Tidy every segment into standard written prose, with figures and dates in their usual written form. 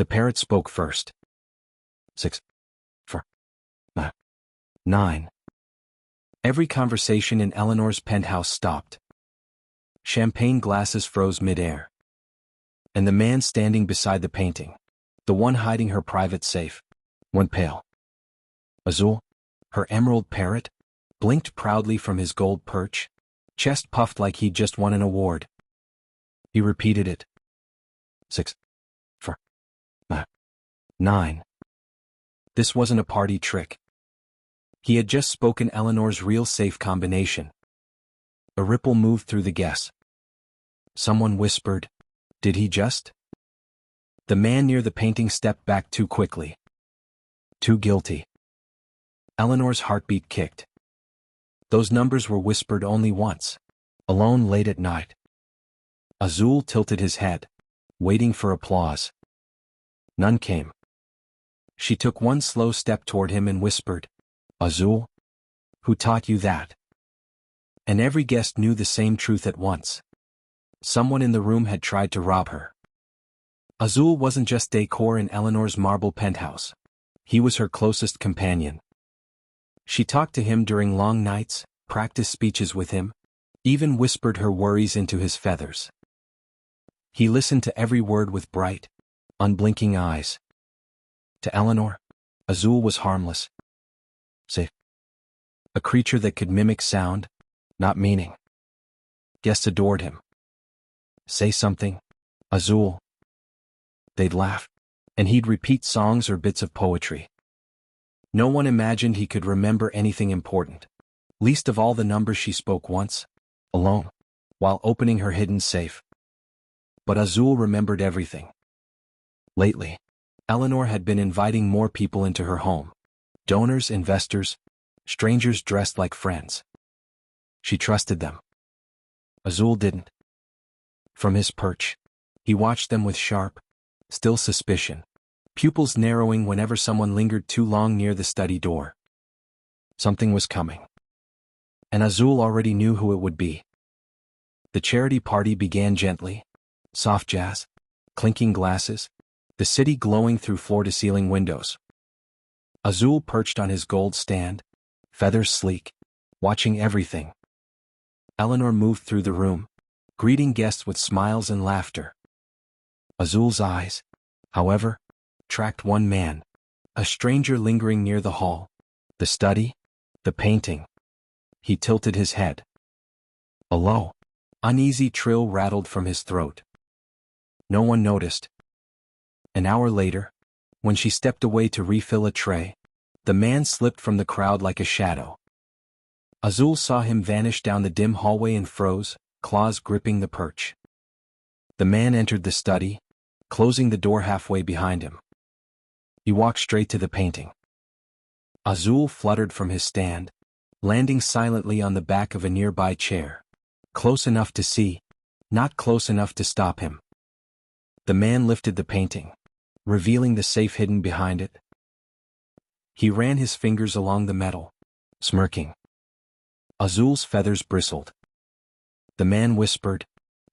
The parrot spoke first. 6. 4. 9. Every conversation in Eleanor's penthouse stopped. Champagne glasses froze mid-air. And the man standing beside the painting, the one hiding her private safe, went pale. Azul, her emerald parrot, blinked proudly from his gold perch, chest puffed like he'd just won an award. He repeated it. 6. 4. 9. This wasn't a party trick. He had just spoken Eleanor's real safe combination. A ripple moved through the guests. Someone whispered, "Did he just?" The man near the painting stepped back too quickly. Too guilty. Eleanor's heartbeat kicked. Those numbers were whispered only once, alone late at night. Azul tilted his head, waiting for applause. None came. She took one slow step toward him and whispered, "Azul? Who taught you that?" And every guest knew the same truth at once. Someone in the room had tried to rob her. Azul wasn't just decor in Eleanor's marble penthouse. He was her closest companion. She talked to him during long nights, practiced speeches with him, even whispered her worries into his feathers. He listened to every word with bright, unblinking eyes. To Eleanor, Azul was harmless. Safe. A creature that could mimic sound, not meaning. Guests adored him. Say something, Azul. They'd laugh, and he'd repeat songs or bits of poetry. No one imagined he could remember anything important, least of all the numbers she spoke once, alone, while opening her hidden safe. But Azul remembered everything. Lately, Eleanor had been inviting more people into her home. Donors, investors, strangers dressed like friends. She trusted them. Azul didn't. From his perch, he watched them with sharp, still suspicion, pupils narrowing whenever someone lingered too long near the study door. Something was coming. And Azul already knew who it would be. The charity party began gently. Soft jazz, clinking glasses, the city glowing through floor-to-ceiling windows. Azul perched on his gold stand, feathers sleek, watching everything. Eleanor moved through the room, greeting guests with smiles and laughter. Azul's eyes, however, tracked one man, a stranger lingering near the hall, the study, the painting. He tilted his head. A low, uneasy trill rattled from his throat. No one noticed. An hour later, when she stepped away to refill a tray, the man slipped from the crowd like a shadow. Azul saw him vanish down the dim hallway and froze, claws gripping the perch. The man entered the study, closing the door halfway behind him. He walked straight to the painting. Azul fluttered from his stand, landing silently on the back of a nearby chair, close enough to see, not close enough to stop him. The man lifted the painting, revealing the safe hidden behind it. He ran his fingers along the metal, smirking. Azul's feathers bristled. The man whispered,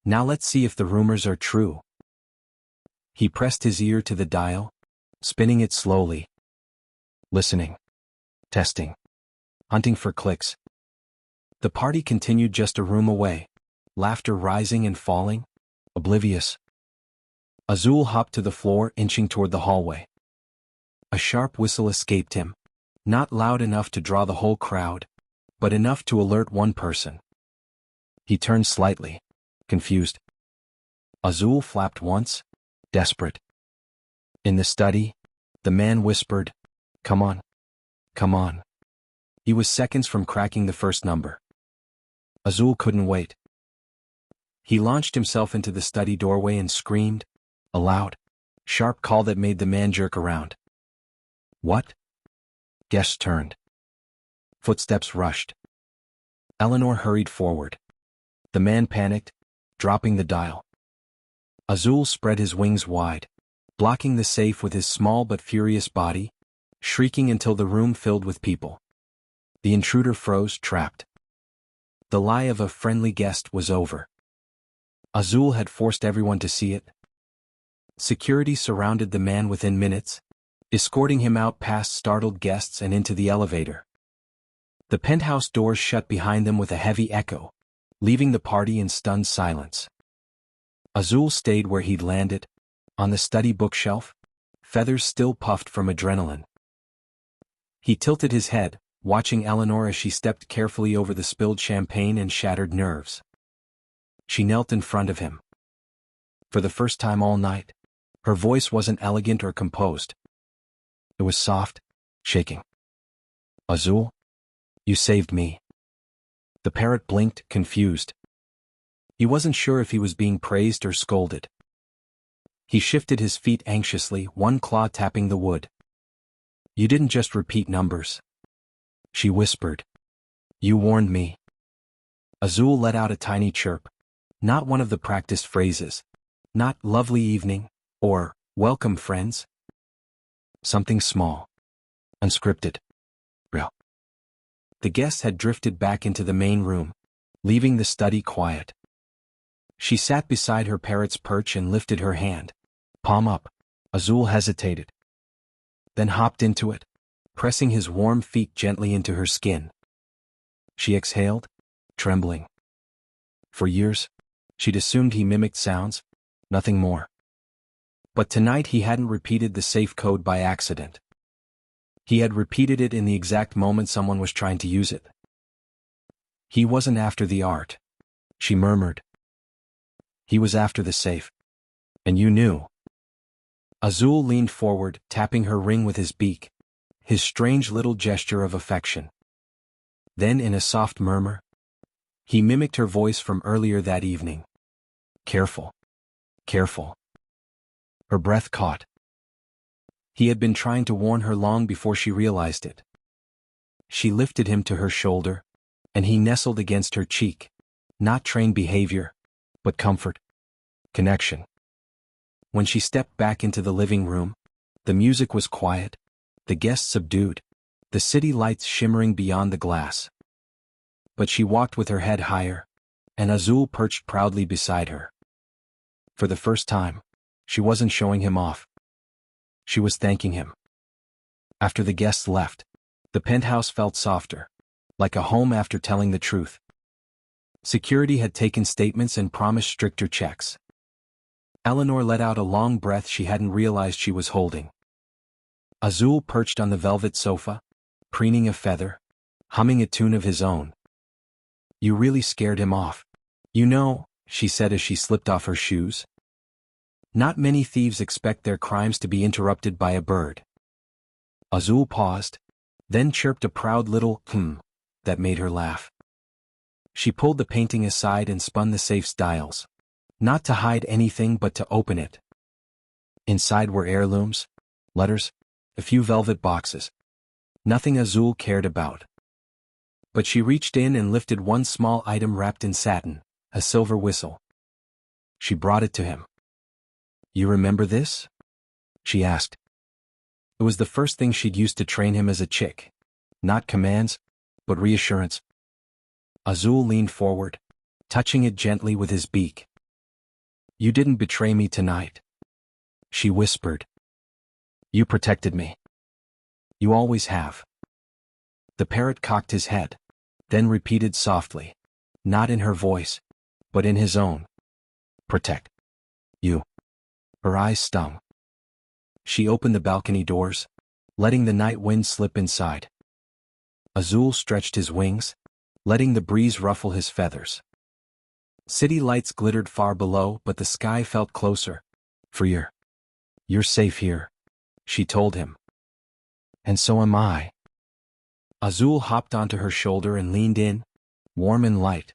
"Now let's see if the rumors are true." He pressed his ear to the dial, spinning it slowly. Listening. Testing. Hunting for clicks. The party continued just a room away, laughter rising and falling, oblivious. Azul hopped to the floor, inching toward the hallway. A sharp whistle escaped him, not loud enough to draw the whole crowd, but enough to alert one person. He turned slightly, confused. Azul flapped once, desperate. In the study, the man whispered, "Come on. Come on." He was seconds from cracking the first number. Azul couldn't wait. He launched himself into the study doorway and screamed, a loud, sharp call that made the man jerk around. What? Guests turned. Footsteps rushed. Eleanor hurried forward. The man panicked, dropping the dial. Azul spread his wings wide, blocking the safe with his small but furious body, shrieking until the room filled with people. The intruder froze, trapped. The lie of a friendly guest was over. Azul had forced everyone to see it. Security surrounded the man within minutes, escorting him out past startled guests and into the elevator. The penthouse doors shut behind them with a heavy echo, leaving the party in stunned silence. Azul stayed where he'd landed, on the study bookshelf, feathers still puffed from adrenaline. He tilted his head, watching Eleanor as she stepped carefully over the spilled champagne and shattered nerves. She knelt in front of him. For the first time all night, her voice wasn't elegant or composed. It was soft, shaking. Azul, you saved me. The parrot blinked, confused. He wasn't sure if he was being praised or scolded. He shifted his feet anxiously, one claw tapping the wood. You didn't just repeat numbers. She whispered. You warned me. Azul let out a tiny chirp. Not one of the practiced phrases. Not lovely evening, or welcome friends. Something small. Unscripted. Real. The guests had drifted back into the main room, leaving the study quiet. She sat beside her parrot's perch and lifted her hand. Palm up. Azul hesitated. Then hopped into it, pressing his warm feet gently into her skin. She exhaled, trembling. For years, she'd assumed he mimicked sounds, nothing more. But tonight he hadn't repeated the safe code by accident. He had repeated it in the exact moment someone was trying to use it. He wasn't after the art, she murmured. He was after the safe. And you knew. Azul leaned forward, tapping her ring with his beak, his strange little gesture of affection. Then in a soft murmur, he mimicked her voice from earlier that evening. Careful. Careful. Her breath caught. He had been trying to warn her long before she realized it. She lifted him to her shoulder, and he nestled against her cheek. Not trained behavior, but comfort. Connection. When she stepped back into the living room, the music was quiet, the guests subdued, the city lights shimmering beyond the glass. But she walked with her head higher, and Azul perched proudly beside her. For the first time, she wasn't showing him off. She was thanking him. After the guests left, the penthouse felt softer, like a home after telling the truth. Security had taken statements and promised stricter checks. Eleanor let out a long breath she hadn't realized she was holding. Azul perched on the velvet sofa, preening a feather, humming a tune of his own. You really scared him off. You know, she said as she slipped off her shoes. Not many thieves expect their crimes to be interrupted by a bird. Azul paused, then chirped a proud little that made her laugh. She pulled the painting aside and spun the safe's dials. Not to hide anything but to open it. Inside were heirlooms, letters, a few velvet boxes. Nothing Azul cared about. But she reached in and lifted one small item wrapped in satin, a silver whistle. She brought it to him. You remember this? She asked. It was the first thing she'd used to train him as a chick. Not commands, but reassurance. Azul leaned forward, touching it gently with his beak. You didn't betray me tonight, she whispered. You protected me. You always have. The parrot cocked his head, then repeated softly, not in her voice, but in his own. Protect. You. Her eyes stung. She opened the balcony doors, letting the night wind slip inside. Azul stretched his wings, letting the breeze ruffle his feathers. City lights glittered far below, but the sky felt closer. You're safe here, she told him. And so am I. Azul hopped onto her shoulder and leaned in, warm and light.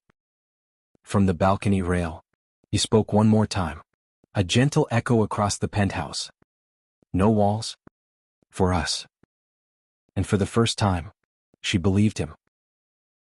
From the balcony rail, he spoke one more time. A gentle echo across the penthouse. No walls. For us. And for the first time, she believed him.